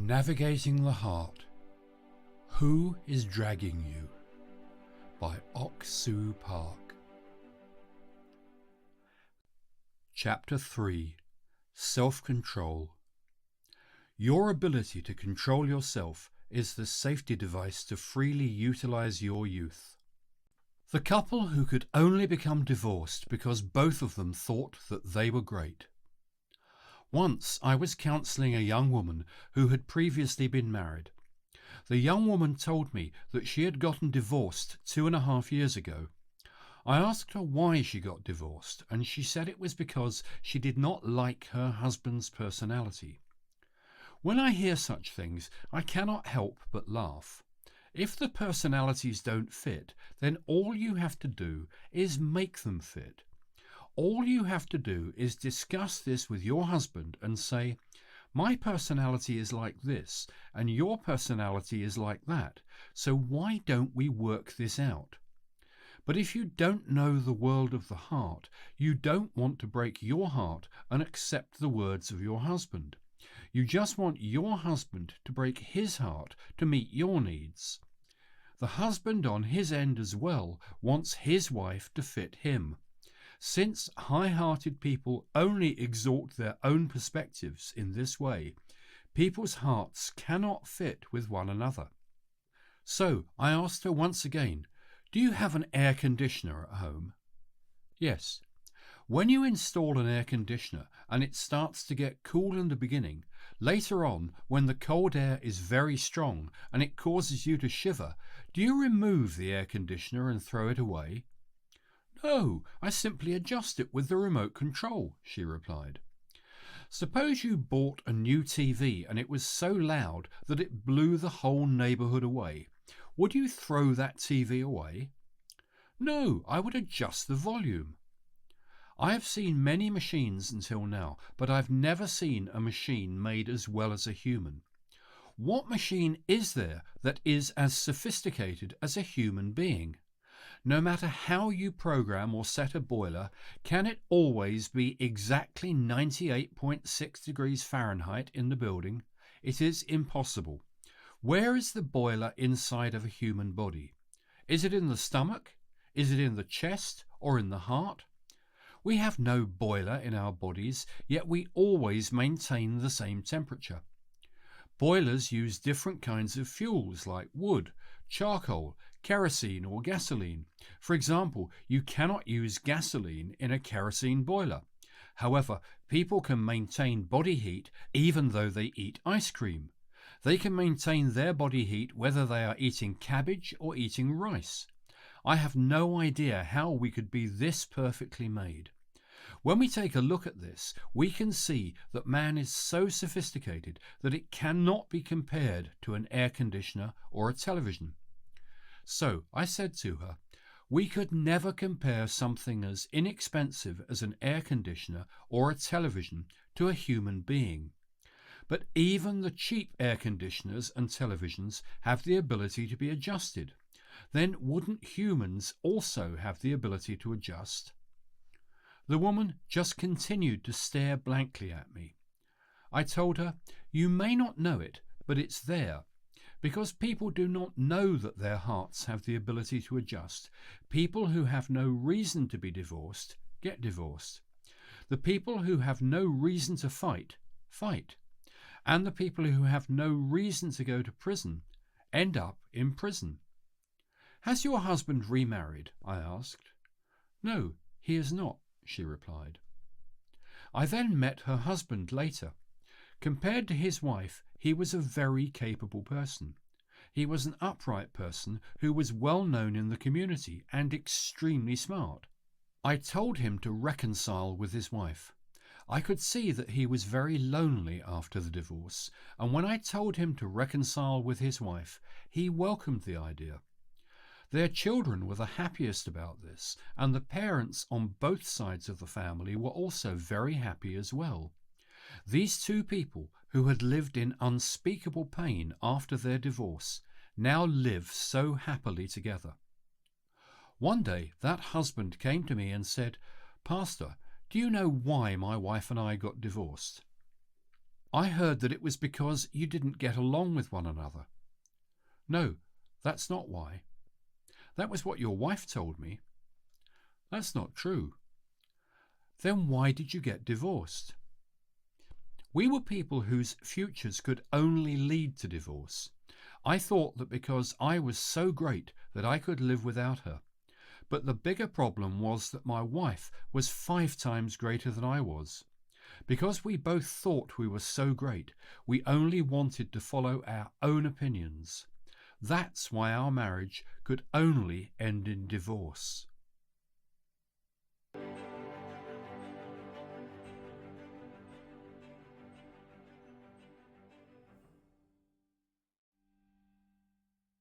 Navigating the Heart. Who is Dragging You? By Ock Soo Park. Chapter 3. Self-Control. Your ability to control yourself is the safety device to freely utilize your youth. The couple who could only become divorced because both of them thought that they were great. Once I was counselling a young woman who had previously been married. The young woman told me that she had gotten divorced 2.5 years ago. I asked her why she got divorced, and she said it was because she did not like her husband's personality. When I hear such things, I cannot help but laugh. If the personalities don't fit, then all you have to do is make them fit. All you have to do is discuss this with your husband and say, my personality is like this and your personality is like that, so why don't we work this out? But if you don't know the world of the heart, you don't want to break your heart and accept the words of your husband. You just want your husband to break his heart to meet your needs. The husband on his end as well wants his wife to fit him. Since high-hearted people only exalt their own perspectives in this way, people's hearts cannot fit with one another. So I asked her once again, do you have an air conditioner at home? Yes. When you install an air conditioner and it starts to get cool in the beginning, later on when the cold air is very strong and it causes you to shiver, do you remove the air conditioner and throw it away? No, I simply adjust it with the remote control, she replied. Suppose you bought a new TV and it was so loud that it blew the whole neighbourhood away. Would you throw that TV away? No, I would adjust the volume. I have seen many machines until now, but I've never seen a machine made as well as a human. What machine is there that is as sophisticated as a human being? No matter how you program or set a boiler, can it always be exactly 98.6 degrees Fahrenheit in the building? It is impossible. Where is the boiler inside of a human body? Is it in the stomach? Is it in the chest or in the heart? We have no boiler in our bodies, yet we always maintain the same temperature. Boilers use different kinds of fuels like wood, charcoal, kerosene or gasoline. For example, you cannot use gasoline in a kerosene boiler. However, people can maintain body heat even though they eat ice cream. They can maintain their body heat whether they are eating cabbage or eating rice. I have no idea how we could be this perfectly made. When we take a look at this, we can see that man is so sophisticated that it cannot be compared to an air conditioner or a television. So I said to her, we could never compare something as inexpensive as an air conditioner or a television to a human being. But even the cheap air conditioners and televisions have the ability to be adjusted. Then wouldn't humans also have the ability to adjust? The woman just continued to stare blankly at me. I told her, you may not know it, but it's there. Because people do not know that their hearts have the ability to adjust, people who have no reason to be divorced get divorced. The people who have no reason to fight, fight. And the people who have no reason to go to prison end up in prison. Has your husband remarried? I asked. No, he is not, she replied. I then met her husband later. Compared to his wife, he was a very capable person. He was an upright person who was well known in the community and extremely smart. I told him to reconcile with his wife. I could see that he was very lonely after the divorce, and when I told him to reconcile with his wife, he welcomed the idea. Their children were the happiest about this, and the parents on both sides of the family were also very happy as well. These two people, who had lived in unspeakable pain after their divorce, now live so happily together. One day that husband came to me and said, Pastor, do you know why my wife and I got divorced? I heard that it was because you didn't get along with one another. No, that's not why. That was what your wife told me. That's not true. Then why did you get divorced? We were people whose futures could only lead to divorce. I thought that because I was so great that I could live without her. But the bigger problem was that my wife was 5 times greater than I was. Because we both thought we were so great, we only wanted to follow our own opinions. That's why our marriage could only end in divorce.